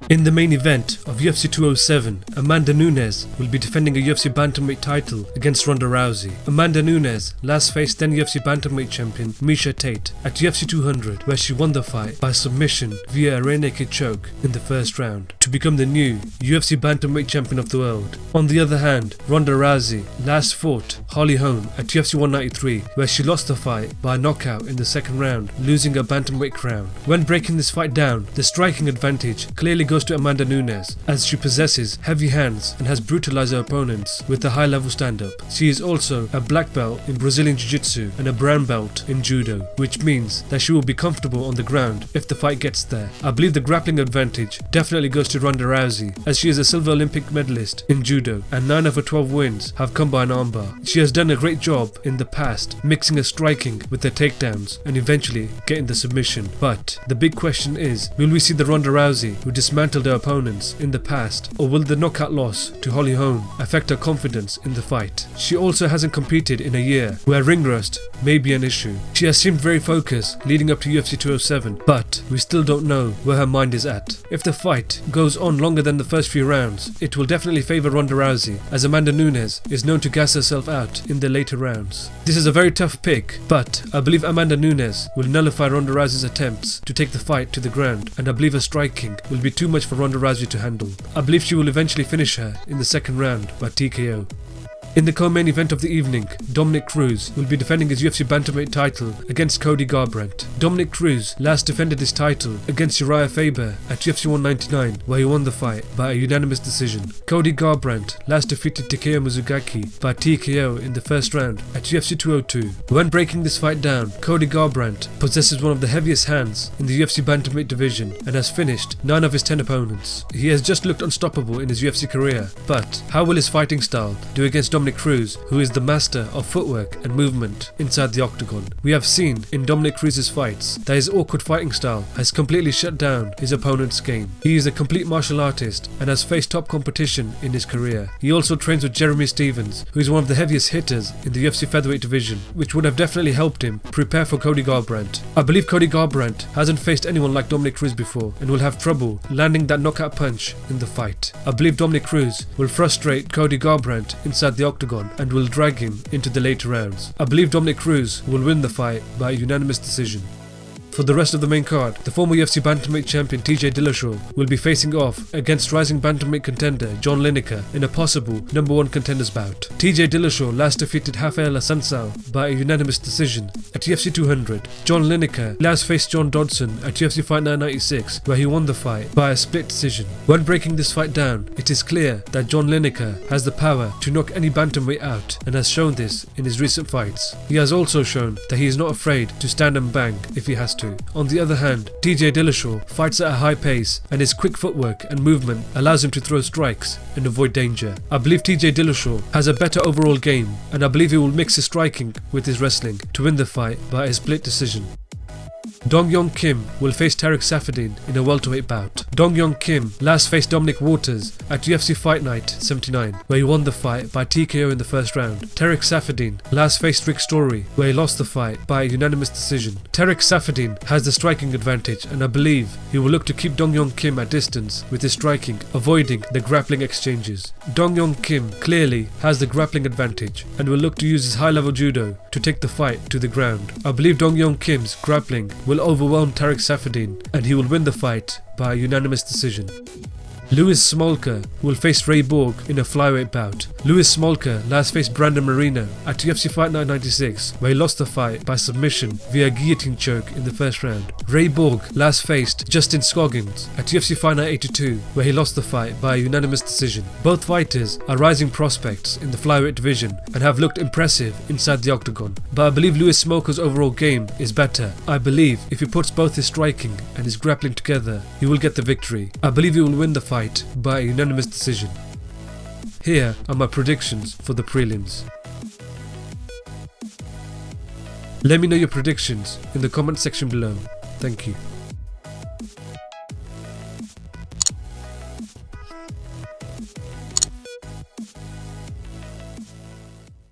In the main event of UFC 207, Amanda Nunes will be defending a UFC bantamweight title against Ronda Rousey. Amanda Nunes last faced then UFC bantamweight champion Miesha Tate at UFC 200, where she won the fight by submission via a rear naked choke in the first round to become the new UFC bantamweight champion of the world. On the other hand, Ronda Rousey last fought Holly Holm at UFC 193, where she lost the fight by a knockout in the second round, losing her bantamweight crown. When breaking this fight down, the striking advantage clearly goes to Amanda Nunes, as she possesses heavy hands and has brutalized her opponents with a high level stand-up. She is also a black belt in Brazilian Jiu-Jitsu and a brown belt in Judo, which means that she will be comfortable on the ground if the fight gets there. I believe the grappling advantage definitely goes to Ronda Rousey, as she is a silver Olympic medalist in Judo and 9 of her 12 wins have come by an armbar. She has done a great job in the past mixing her striking with her takedowns and eventually getting the submission. But the big question is, will we see the Ronda Rousey who dismantled her opponents in the past, or will the knockout loss to Holly Holm affect her confidence in the fight? She also hasn't competed in a year, where ring rust may be an issue. She has seemed very focused leading up to UFC 207, but we still don't know where her mind is at. If the fight goes on longer than the first few rounds, it will definitely favour Ronda Rousey, as Amanda Nunes is known to gas herself out in the later rounds. This is a very tough pick, but I believe Amanda Nunes will nullify Ronda Rousey's attempts to take the fight to the ground, and I believe her striking will be too much for Ronda Rousey to handle. I believe she will eventually finish her in the second round by TKO. In the co-main event of the evening, Dominick Cruz will be defending his UFC bantamweight title against Cody Garbrandt. Dominick Cruz last defended his title against Uriah Faber at UFC 199, where he won the fight by a unanimous decision. Cody Garbrandt last defeated Takeya Mizugaki by TKO in the first round at UFC 202. When breaking this fight down, Cody Garbrandt possesses one of the heaviest hands in the UFC bantamweight division and has finished 9 of his 10 opponents. He has just looked unstoppable in his UFC career, but how will his fighting style do against Dominick Cruz, who is the master of footwork and movement inside the octagon? We have seen in Dominick Cruz's fights that his awkward fighting style has completely shut down his opponent's game. He is a complete martial artist and has faced top competition in his career. He also trains with Jeremy Stephens, who is one of the heaviest hitters in the UFC featherweight division, which would have definitely helped him prepare for Cody Garbrandt. I believe Cody Garbrandt hasn't faced anyone like Dominick Cruz before and will have trouble landing that knockout punch in the fight. I believe Dominick Cruz will frustrate Cody Garbrandt inside the octagon and will drag him into the later rounds. I believe Dominick Cruz will win the fight by a unanimous decision. For the rest of the main card, the former UFC bantamweight champion TJ Dillashaw will be facing off against rising bantamweight contender John Lineker in a possible number 1 contenders bout. TJ Dillashaw last defeated Rafael Assunção by a unanimous decision at UFC 200. John Lineker last faced John Dodson at UFC Fight Night 96, where he won the fight by a split decision. When breaking this fight down, it is clear that John Lineker has the power to knock any bantamweight out and has shown this in his recent fights. He has also shown that he is not afraid to stand and bang if he has to. On the other hand, TJ Dillashaw fights at a high pace and his quick footwork and movement allows him to throw strikes and avoid danger. I believe TJ Dillashaw has a better overall game, and I believe he will mix his striking with his wrestling to win the fight by a split decision. Dong Yong Kim will face Tarek Saffiedine in a welterweight bout. Dong Yong Kim last faced Dominic Waters at UFC Fight Night 79, where he won the fight by TKO in the first round. Tarek Saffiedine last faced Rick Story, where he lost the fight by a unanimous decision. Tarek Saffiedine has the striking advantage, and I believe he will look to keep Dong Yong Kim at distance with his striking, avoiding the grappling exchanges. Dong Yong Kim clearly has the grappling advantage and will look to use his high-level judo to take the fight to the ground. I believe Dong Yong Kim's grappling will overwhelm Tarek Saffiedine and he will win the fight by a unanimous decision. Louis Smolka will face Ray Borg in a flyweight bout. Louis Smolka last faced Brandon Moreno at UFC Fight Night 96, where he lost the fight by submission via guillotine choke in the first round. Ray Borg last faced Justin Scoggins at UFC Fight Night 82, where he lost the fight by a unanimous decision. Both fighters are rising prospects in the flyweight division and have looked impressive inside the octagon, but I believe Louis Smolka's overall game is better. I believe if he puts both his striking and his grappling together, he will get the victory. I believe he will win the fight by a unanimous decision. Here are my predictions for the prelims. Let me know your predictions in the comment section below. Thank you.